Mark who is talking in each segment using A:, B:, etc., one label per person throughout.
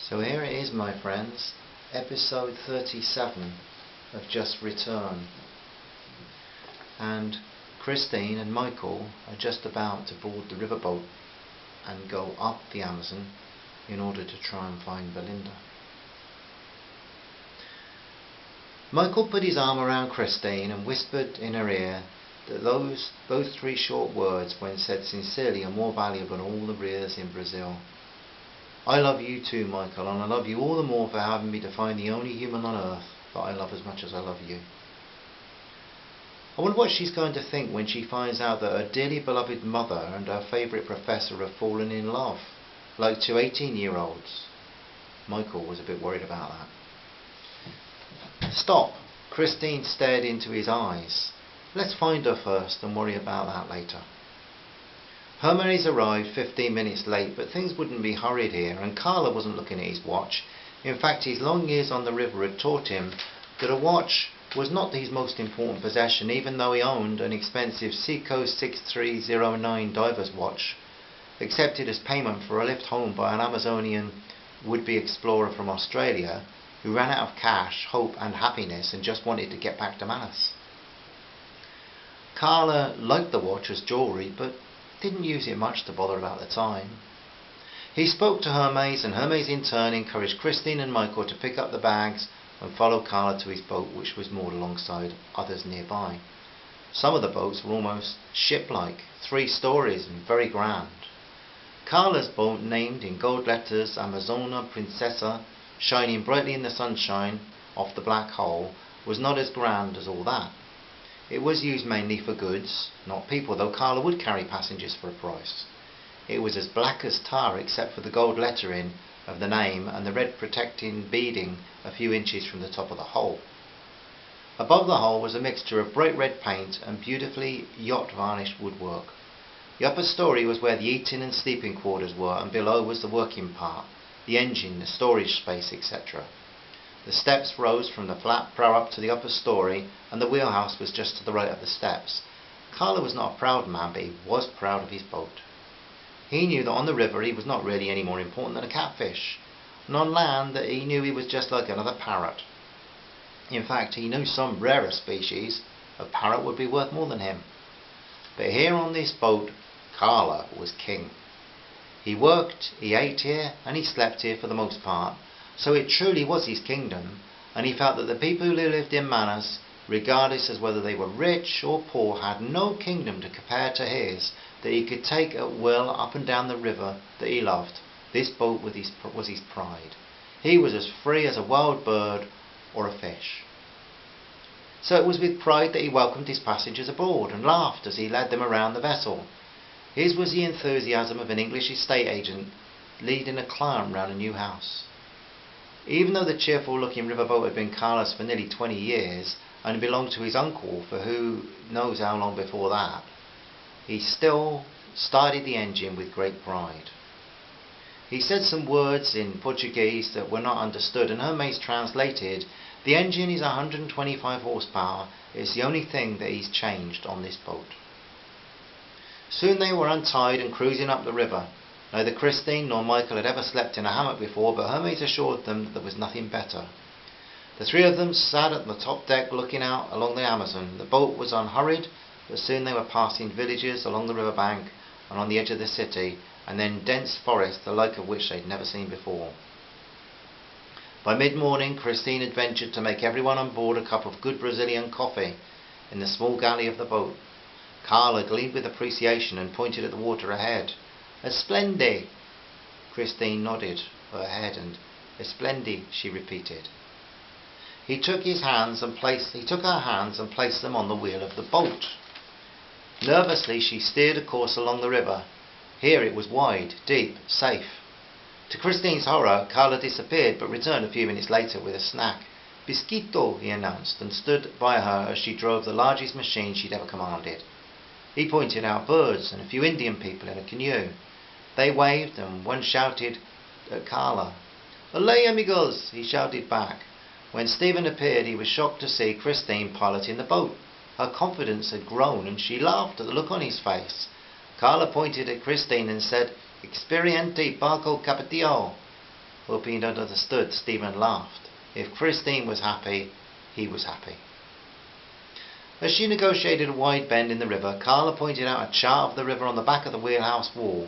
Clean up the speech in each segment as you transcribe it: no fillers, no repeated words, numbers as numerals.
A: So here it is, my friends, episode 37 of Just Return. And Christine and Michael are just about to board the riverboat and go up the Amazon in order to try and find Belinda. Michael put his arm around Christine and whispered in her ear that those three short words, when said sincerely, are more valuable than all the rears in Brazil. I love you too, Michael, and I love you all the more for having me to find the only human on earth that I love as much as I love you. I wonder what she's going to think when she finds out that her dearly beloved mother and her favourite professor have fallen in love, like two 18-year-olds. Michael was a bit worried about that. Stop! Christine stared into his eyes. Let's find her first and worry about that later. Hermes arrived 15 minutes late, but things wouldn't be hurried here, and Carla wasn't looking at his watch. In fact, his long years on the river had taught him that a watch was not his most important possession, even though he owned an expensive Seiko 6309 diver's watch, accepted as payment for a lift home by an Amazonian would-be explorer from Australia who ran out of cash, hope and happiness and just wanted to get back to Manus. Carla liked the watch as jewellery, but didn't use it much to bother about the time. He spoke to Hermes, and Hermes in turn encouraged Christine and Michael to pick up the bags and follow Carla to his boat, which was moored alongside others nearby. Some of the boats were almost ship-like, 3 stories and very grand. Carla's boat, named in gold letters Amazona Princesa, shining brightly in the sunshine off the black hull, was not as grand as all that. It was used mainly for goods, not people, though Carla would carry passengers for a price. It was as black as tar except for the gold lettering of the name and the red protecting beading a few inches from the top of the hull. Above the hull was a mixture of bright red paint and beautifully yacht varnished woodwork. The upper story was where the eating and sleeping quarters were, and below was the working part, the engine, the storage space, etc. The steps rose from the flat prow up to the upper story, and the wheelhouse was just to the right of the steps. Carla was not a proud man, but he was proud of his boat. He knew that on the river he was not really any more important than a catfish, and on land that he knew he was just like another parrot. In fact, he knew some rarer species of parrot would be worth more than him. But here on this boat, Carla was king. He worked, he ate here, and he slept here for the most part, so it truly was his kingdom, and he felt that the people who lived in Manus, regardless as whether they were rich or poor, had no kingdom to compare to his, that he could take at will up and down the river that he loved. This boat was his pride. He was as free as a wild bird or a fish. So it was with pride that he welcomed his passengers aboard and laughed as he led them around the vessel. His was the enthusiasm of an English estate agent leading a client round a new house. Even though the cheerful-looking riverboat had been Carla's for nearly 20 years and belonged to his uncle for who knows how long before that, he still started the engine with great pride. He said some words in Portuguese that were not understood, and Hermes translated, "The engine is 125 horsepower. It's the only thing that he's changed on this boat." Soon they were untied and cruising up the river. Neither Christine nor Michael had ever slept in a hammock before, but Hermes assured them that there was nothing better. The 3 of them sat at the top deck looking out along the Amazon. The boat was unhurried, but soon they were passing villages along the river bank and on the edge of the city, and then dense forest, the like of which they'd never seen before. By mid-morning, Christine had ventured to make everyone on board a cup of good Brazilian coffee in the small galley of the boat. Carla gleamed with appreciation and pointed at the water ahead. "Esplende!" Christine nodded her head and "Esplende," she repeated. He took her hands and placed them on the wheel of the boat. Nervously she steered a course along the river. Here it was wide, deep, safe. To Christine's horror, Carla disappeared, but returned a few minutes later with a snack. "Bisquito," he announced, and stood by her as she drove the largest machine she'd ever commanded. He pointed out birds and a few Indian people in a canoe. They waved, and one shouted at Carla. "Olé, amigos!" he shouted back. When Stephen appeared, he was shocked to see Christine piloting the boat. Her confidence had grown, and she laughed at the look on his face. Carla pointed at Christine and said, "Experiente barco capitao." Hoping he'd understood, Stephen laughed. If Christine was happy, he was happy. As she negotiated a wide bend in the river, Carla pointed out a chart of the river on the back of the wheelhouse wall.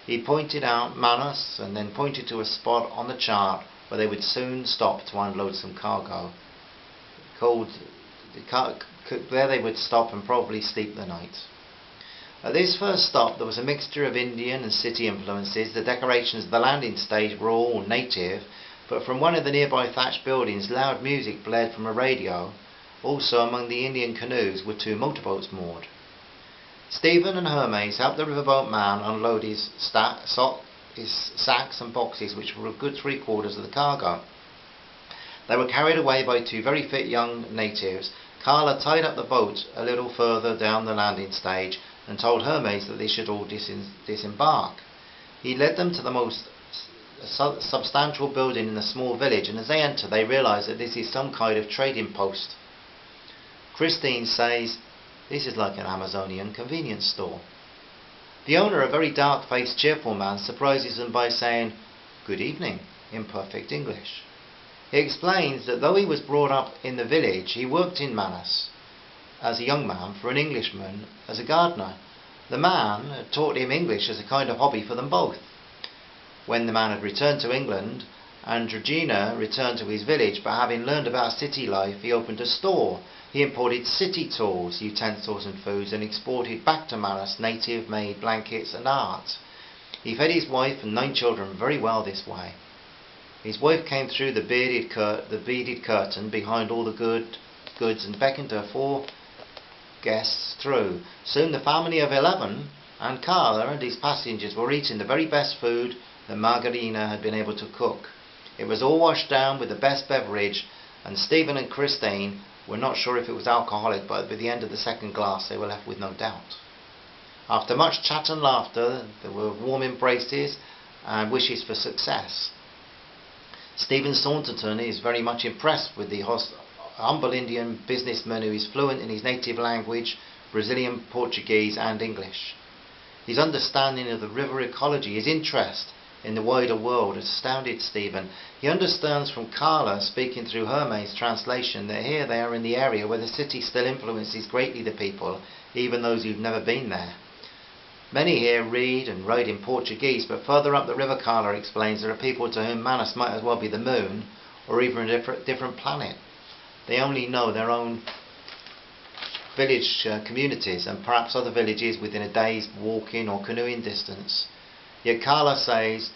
A: He pointed out Manus and then pointed to a spot on the chart where they would soon stop to unload some cargo. There they would stop and probably sleep the night. At this first stop there was a mixture of Indian and city influences. The decorations of the landing stage were all native, but from one of the nearby thatched buildings loud music blared from a radio. Also among the Indian canoes were 2 motorboats moored. Stephen and Hermes helped the riverboat man unload his sacks and boxes, which were a good 3/4 of the cargo. They were carried away by 2 very fit young natives. Carla tied up the boat a little further down the landing stage and told Hermes that they should all disembark. He led them to the most substantial building in the small village, and as they enter they realize that this is some kind of trading post. Christine says, "This is like an Amazonian convenience store." The owner, a very dark-faced, cheerful man, surprises them by saying, "Good evening," in perfect English. He explains that though he was brought up in the village, he worked in Manus as a young man for an Englishman as a gardener. The man had taught him English as a kind of hobby for them both. When the man had returned to England, Androgina returned to his village, but having learned about city life, he opened a store. He imported city tools, utensils and foods, and exported back to Manus native-made blankets and art. He fed his wife and 9 children very well this way. His wife came through the beaded curtain behind all the goods and beckoned her 4 guests through. Soon the family of 11 and Carla and his passengers were eating the very best food that Margarina had been able to cook. It was all washed down with the best beverage, and Stephen and Christine were not sure if it was alcoholic, but by the end of the 2nd glass they were left with no doubt. After much chat and laughter, there were warm embraces and wishes for success. Stephen Saunterton is very much impressed with the humble Indian businessman who is fluent in his native language, Brazilian, Portuguese and English. His understanding of the river ecology, his interest in the wider world has astounded Stephen. He understands from Carla, speaking through Hermes' translation, that here they are in the area where the city still influences greatly the people, even those who've never been there. Many here read and write in Portuguese, but further up the river, Carla explains, there are people to whom Manus might as well be the moon, or even a different planet. They only know their own village communities, and perhaps other villages within a day's walking or canoeing distance. Yet Carla says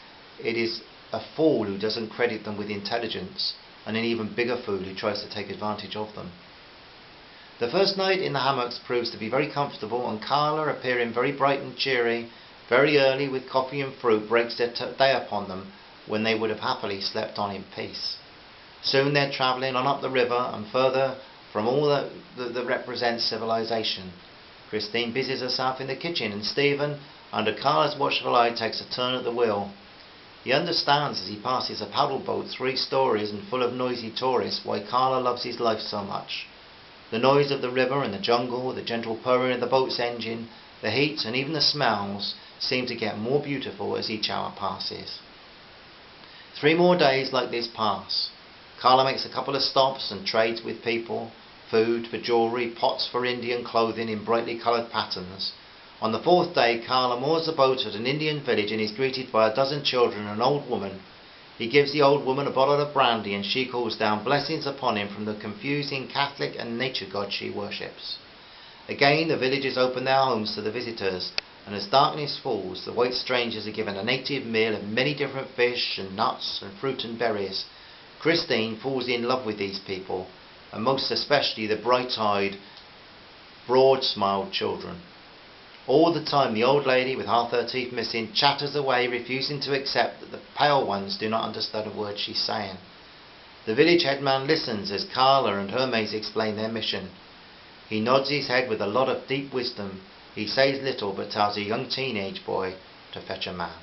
A: it is a fool who doesn't credit them with intelligence, and an even bigger fool who tries to take advantage of them. The first night in the hammocks proves to be very comfortable, and Carla, appearing very bright and cheery, very early with coffee and fruit, breaks their day upon them when they would have happily slept on in peace. Soon they're travelling on up the river and further from all that represents civilization. Christine busies herself in the kitchen, and Stephen, under Carla's watchful eye, takes a turn at the wheel. He understands as he passes a paddle boat 3 stories and full of noisy tourists why Carla loves his life so much. The noise of the river and the jungle, the gentle purring of the boat's engine, the heat and even the smells seem to get more beautiful as each hour passes. 3 more days like this pass. Carla makes a couple of stops and trades with people, food for jewellery, pots for Indian clothing in brightly coloured patterns. On the 4th day, Carla moors the boat at an Indian village and is greeted by a dozen children and an old woman. He gives the old woman a bottle of brandy, and she calls down blessings upon him from the confusing Catholic and nature god she worships. Again the villagers open their homes to the visitors, and as darkness falls, the white strangers are given a native meal of many different fish and nuts and fruit and berries. Christine falls in love with these people, and most especially the bright-eyed, broad-smiled children. All the time the old lady, with half her teeth missing, chatters away, refusing to accept that the pale ones do not understand a word she's saying. The village headman listens as Carla and Hermes explain their mission. He nods his head with a lot of deep wisdom. He says little, but tells a young teenage boy to fetch a man.